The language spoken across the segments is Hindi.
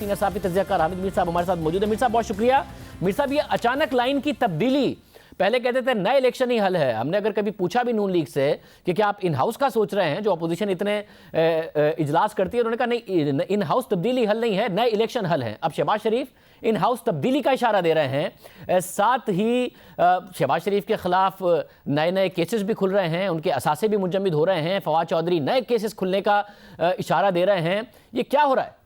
सीनियर साहब तज्ज़ियाकार हामिद मीर साहब हमारे साथ मौजूद है। मीर साहब बहुत शुक्रिया। मीर साहब, ये अचानक लाइन की तब्दीली, पहले कहते थे नए इलेक्शन ही हल है। हमने अगर कभी पूछा भी नून लीग से कि क्या आप इन हाउस का सोच रहे हैं, जो अपोजिशन इतने इजलास करती है, उन्होंने कहा नहीं, इन हाउस तब्दीली हल नहीं है, नए इलेक्शन हल है। अब शहबाज शरीफ इन हाउस तब्दीली का इशारा दे रहे हैं। साथ ही शहबाज शरीफ के खिलाफ नए नए केसेस भी खुल रहे हैं, उनके असासे भी मुंजमद हो रहे हैं। फवाद चौधरी नए केसेस खुलने का इशारा दे रहे हैं। ये क्या हो रहा है?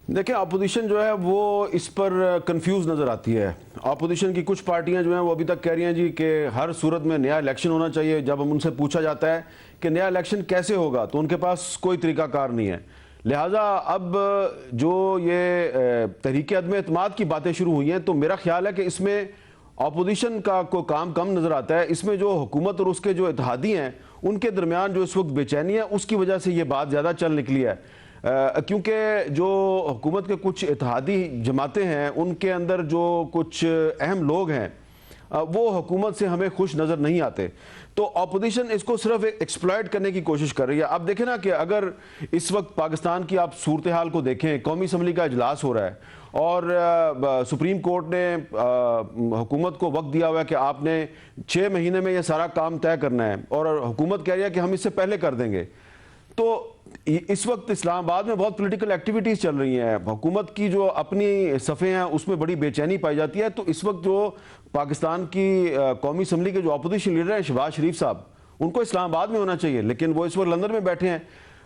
देखिए, अपोजिशन जो है वो इस पर कंफ्यूज नज़र आती है। अपोजिशन की कुछ पार्टियां जो हैं वो अभी तक कह रही हैं जी कि हर सूरत में नया इलेक्शन होना चाहिए। जब हम उनसे पूछा जाता है कि नया इलेक्शन कैसे होगा, तो उनके पास कोई तरीकाकार नहीं है। लिहाजा अब जो ये तहरीक अदम एतमाद की बातें शुरू हुई हैं, तो मेरा ख्याल है कि इसमें अपोजिशन का कोई काम कम नज़र आता है। इसमें जो हुकूमत और उसके जो इत्तेहादी हैं, उनके दरमियान जो इस वक्त बेचैनी है, उसकी वजह से ये बात ज़्यादा चल निकली है। क्योंकि जो हुकूमत के कुछ इत्तेहादी जमातें हैं, उनके अंदर जो कुछ अहम लोग हैं, वो हुकूमत से हमें खुश नज़र नहीं आते। तो अपोजिशन इसको सिर्फ एक्सप्लॉइट करने की कोशिश कर रही है। अब देखें ना कि अगर इस वक्त पाकिस्तान की आप सूरत हाल को देखें, कौमी असम्बली का इजलास हो रहा है और सुप्रीम कोर्ट ने हुकूमत को वक्त दिया हुआ है कि आपने 6 महीने में ये सारा काम तय करना है, और हुकूमत कह रही है कि हम इससे पहले कर देंगे। तो इस वक्त इस्लामाबाद में बहुत पॉलिटिकल एक्टिविटीज़ चल रही हैं। हुकूमत की जो अपनी सफ़े हैं उसमें बड़ी बेचैनी पाई जाती है। तो इस वक्त जो पाकिस्तान की कौमी असम्बली के जो अपोजिशन लीडर हैं शहबाज शरीफ साहब, उनको इस्लामाबाद में होना चाहिए, लेकिन वो इस वक्त लंदन में बैठे हैं।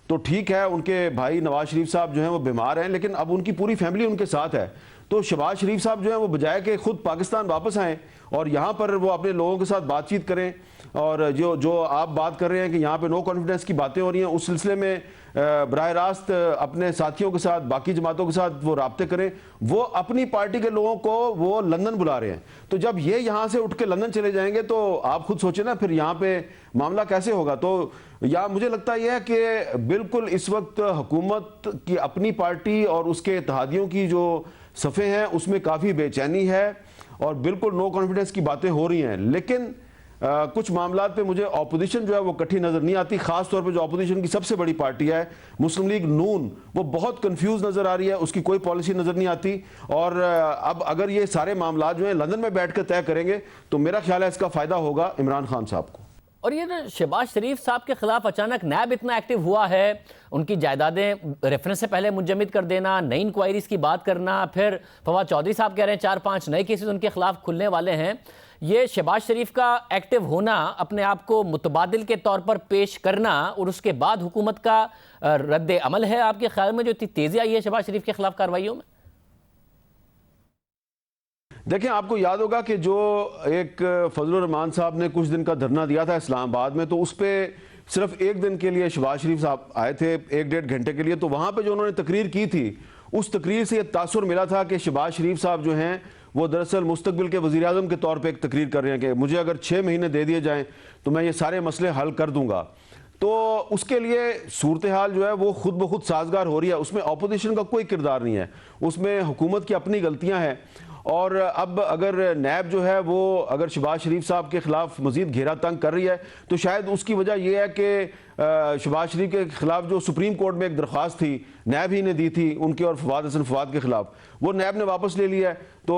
तो ठीक है, उनके भाई नवाज शरीफ साहब जो हैं वो बीमार हैं, लेकिन अब उनकी पूरी फैमिली उनके साथ है। तो शहबाज शरीफ साहब जो हैं वो बजाय कि खुद पाकिस्तान वापस आएँ और यहाँ पर वो अपने लोगों के साथ बातचीत करें, और जो आप बात कर रहे हैं कि यहाँ पे नो कॉन्फिडेंस की बातें हो रही हैं, उस सिलसिले में बराह रास्त अपने साथियों के साथ, बाकी जमातों के साथ वो राब्ते करें। वो अपनी पार्टी के लोगों को वो लंदन बुला रहे हैं। तो जब ये यहाँ से उठ के लंदन चले जाएंगे, तो आप खुद सोचें ना फिर यहाँ पे मामला कैसे होगा। तो या मुझे लगता यह है कि बिल्कुल इस वक्त हुकूमत की अपनी पार्टी और उसके इत्तेहादियों की जो सफ़े हैं उसमें काफ़ी बेचैनी है और बिल्कुल नो कॉन्फिडेंस की बातें हो रही हैं। लेकिन कुछ मामलात पे मुझे अपोजिशन जो है वो कठी नज़र नहीं आती। ख़ास तौर पे जो अपोजिशन की सबसे बड़ी पार्टी है मुस्लिम लीग नून, वो बहुत कंफ्यूज नज़र आ रही है, उसकी कोई पॉलिसी नज़र नहीं आती। और अब अगर ये सारे मामलात जो हैं लंदन में बैठ कर तय करेंगे, तो मेरा ख्याल है इसका फ़ायदा होगा इमरान खान साहब को। और ये ना शहबाज शरीफ साहब के खिलाफ अचानक नैब इतना एक्टिव हुआ है, उनकी जायदादें रेफरेंस से पहले मुंजमद कर देना, नई इंक्वायरीज की बात करना, फिर फवाद चौधरी साहब कह रहे हैं 4-5 नए केसेस उनके खिलाफ खुलने वाले हैं। ये शहबाज शरीफ का एक्टिव होना, अपने आप को मुतबादिल के तौर पर पेश करना, और उसके बाद हुकूमत का रद्द अमल है आपके ख्याल में जो इतनी तेजी आई है शहबाज शरीफ के खिलाफ कार्रवाइयों में? देखें, आपको याद होगा कि जो एक फजलुर रहमान साहब ने कुछ दिन का धरना दिया था इस्लामाबाद में, तो उस पर सिर्फ एक दिन के लिए शहबाज शरीफ साहब आए थे, 1-1.5 घंटे के लिए। तो वहाँ पे जो उन्होंने तकरीर की थी, उस तकरीर से यह तासुर मिला था कि शहबाज शरीफ साहब जो हैं वो दरअसल मुस्तकबिल के वज़ीर आज़म के तौर पे एक तकरीर कर रहे हैं कि मुझे अगर 6 महीने दे दिए जाएं तो मैं ये सारे मसले हल कर दूंगा। तो उसके लिए सूरत हाल जो है वो खुद ब खुद साजगार हो रही है। उसमें अपोजिशन का कोई किरदार नहीं है, उसमें हुकूमत की अपनी गलतियाँ हैं। और अब अगर नैब जो है वो अगर शहबाज शरीफ साहब के खिलाफ मजीद घेरा तंग कर रही है, तो शायद उसकी वजह यह है कि शहबाज शरीफ के खिलाफ जो सुप्रीम कोर्ट में एक दरख्वास्त थी, नैब ही ने दी थी उनके और फवाद हसन फवाद के खिलाफ, वो नैब ने वापस ले लिया है। तो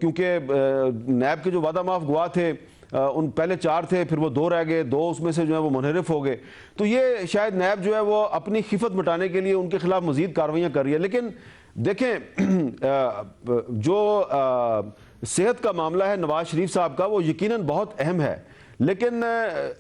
क्योंकि नैब के जो वादा माफ गवाह थे, उन पहले 4 थे, फिर वो 2 रह गए, 2 उसमें से जो है वो मुनहरिफ हो गए। तो ये शायद नैब जो है वो अपनी खिफत मिटाने के लिए उनके खिलाफ मजीद कार्रवाइयाँ कर रही है। लेकिन देखें, जो सेहत का मामला है नवाज शरीफ साहब का, वो यकीनन बहुत अहम है, लेकिन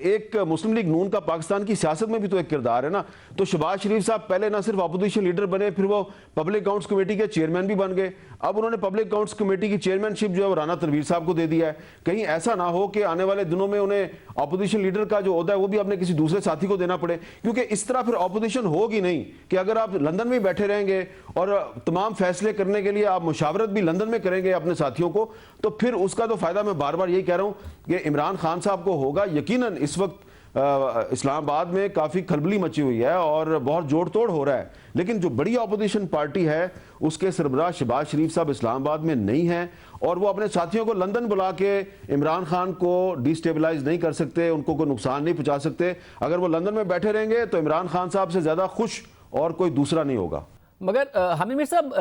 एक मुस्लिम लीग नून का पाकिस्तान की सियासत में भी तो एक किरदार है ना। तो शहबाज शरीफ साहब पहले ना सिर्फ अपोजिशन लीडर बने, फिर वो पब्लिक अकाउंट्स कमेटी के चेयरमैन भी बन गए। अब उन्होंने पब्लिक अकाउंट्स कमेटी की चेयरमैनशिप जो है वो राना तनवीर साहब को दे दिया है। कहीं ऐसा ना हो कि आने वाले दिनों में उन्हें अपोजिशन लीडर का जो ओहदा है वो भी अपने किसी दूसरे साथी को देना पड़े, क्योंकि इस तरह फिर अपोजिशन होगी नहीं कि अगर आप लंदन में बैठे रहेंगे और तमाम फैसले करने के लिए आप मुशावरत भी लंदन में करेंगे अपने साथियों को, तो फिर उसका तो फायदा मैं बार बार यही कह रहा हूं कि इमरान खान साहब को होगा। यकीनन इस वक्त इस्लामाबाद में काफ़ी खलबली मची हुई है और बहुत जोड़ तोड़ हो रहा है, लेकिन जो बड़ी अपोजिशन पार्टी है उसके सरबराह शहबाज शरीफ साहब इस्लामाबाद में नहीं है और वो अपने साथियों को लंदन बुला के इमरान खान को डिस्टेबलाइज नहीं कर सकते, उनको कोई नुकसान नहीं पहुंचा सकते। अगर वो लंदन में बैठे रहेंगे तो इमरान खान साहब से ज़्यादा खुश और कोई दूसरा नहीं होगा। मगर हामिद मीर साहब,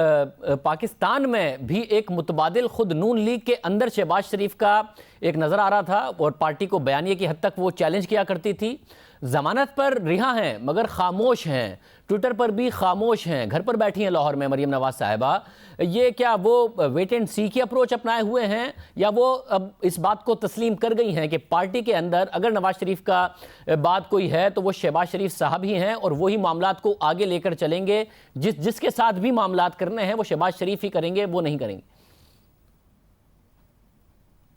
पाकिस्तान में भी एक मुतबादिल खुद नून लीग के अंदर शहबाज शरीफ का एक नज़र आ रहा था और पार्टी को बयानिए की हद तक वो चैलेंज किया करती थी। जमानत पर रिहा हैं मगर खामोश हैं, ट्विटर पर भी खामोश हैं, घर पर बैठी हैं लाहौर में मरीम नवाज साहिबा। ये क्या वो वेट एंड सी की अप्रोच अपनाए हुए हैं या वो अब इस बात को तस्लीम कर गई हैं कि पार्टी के अंदर अगर नवाज शरीफ का बात कोई है तो वो शहबाज शरीफ साहब ही हैं और वही मामलात को आगे लेकर चलेंगे, जिसके साथ भी मामलात करने हैं वो शहबाज शरीफ ही करेंगे, वो नहीं करेंगे?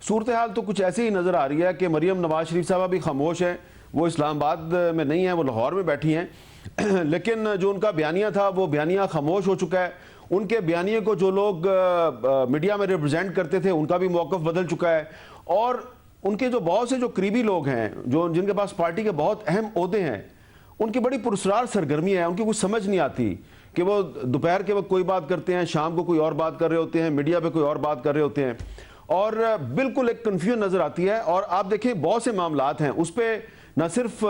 सूरत हाल तो कुछ ऐसी ही नजर आ रही है कि मरीम नवाज शरीफ साहबा भी खामोश हैं, वो इस्लामाबाद में नहीं है, वो लाहौर में बैठी हैं। लेकिन जो उनका बयानिया था वो बयानिया खामोश हो चुका है। उनके बयानिए को जो लोग मीडिया में रिप्रेजेंट करते थे उनका भी मौक़िफ़ बदल चुका है और उनके जो बहुत से जो करीबी लोग हैं, जो जिनके पास पार्टी के बहुत अहम ओहदे हैं, उनकी बड़ी पुरस्कार सरगर्मी है। उनकी कुछ समझ नहीं आती कि वो दोपहर के वक्त कोई बात करते हैं, शाम को कोई और बात कर रहे होते हैं, मीडिया पे कोई और बात कर रहे होते हैं और बिल्कुल एक कन्फ्यूजन नज़र आती है। और आप देखें बहुत से मामलात हैं उस पर न सिर्फ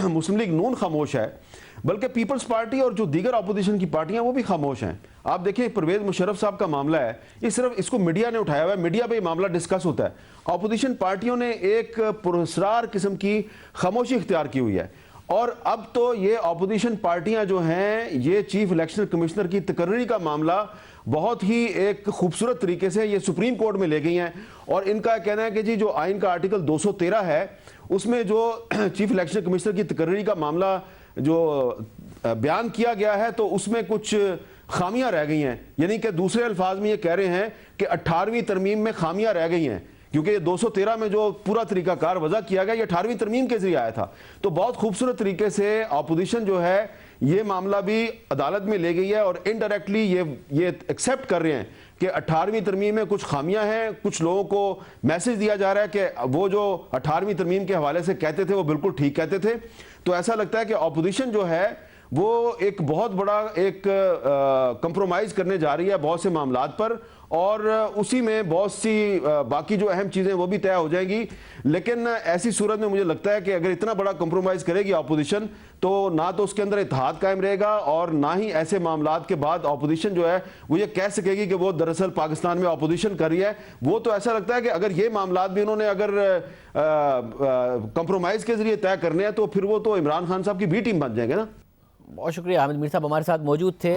मुस्लिम लीग नून खामोश है बल्कि पीपल्स पार्टी और जो दीगर अपोजिशन की पार्टियां वो भी खामोश हैं। आप देखें परवेज मुशर्रफ साहब का मामला है, ये सिर्फ इसको मीडिया ने उठाया हुआ है, मीडिया पे ये मामला डिस्कस होता है। अपोजिशन पार्टियों ने एक पुरस्कार किस्म की खामोशी इख्तियार की हुई है और अब तो ये अपोजिशन पार्टियां जो हैं ये चीफ इलेक्शन कमिश्नर की तकर्री का मामला बहुत ही एक खूबसूरत तरीके से ये सुप्रीम कोर्ट में ले गई हैं और इनका कहना है कि जी जो आइन का आर्टिकल 213 है उसमें जो चीफ इलेक्शन कमिश्नर की तकर्री का मामला जो बयान किया गया है तो उसमें कुछ खामियां रह गई हैं, यानी कि दूसरे अल्फाज में ये कह रहे हैं कि 18वीं तरमीम में खामियां रह गई हैं क्योंकि ये 213 में जो पूरा तरीकाकार वजह किया गया ये 18वीं तरमीम के जरिए आया था। तो बहुत खूबसूरत तरीके से अपोजिशन जो है ये मामला भी अदालत में ले गई है और इनडायरेक्टली ये एक्सेप्ट कर रहे हैं कि 18वीं तरमीम में कुछ खामियां हैं। कुछ लोगों को मैसेज दिया जा रहा है कि वो जो 18वीं तरमीम के हवाले से कहते थे वो बिल्कुल ठीक कहते थे। तो ऐसा लगता है कि अपोजिशन जो है वो एक बहुत बड़ा एक कंप्रोमाइज करने जा रही है बहुत से मामलात पर और उसी में बहुत सी बाकी जो अहम चीज़ें वो भी तय हो जाएंगी। लेकिन ऐसी सूरत में मुझे लगता है कि अगर इतना बड़ा कंप्रोमाइज़ करेगी अपोजिशन तो ना तो उसके अंदर इत्तेहाद कायम रहेगा और ना ही ऐसे मामलात के बाद अपोजिशन जो है वो ये कह सकेगी कि वो दरअसल पाकिस्तान में अपोजिशन कर रही है। वो तो ऐसा लगता है कि अगर ये मामलात भी उन्होंने अगर कंप्रोमाइज़ के जरिए तय करने हैं तो फिर वो तो इमरान खान साहब की भी टीम बन जाएंगे ना। बहुत शुक्रिया, हामिद मीर साहब हमारे साथ मौजूद थे।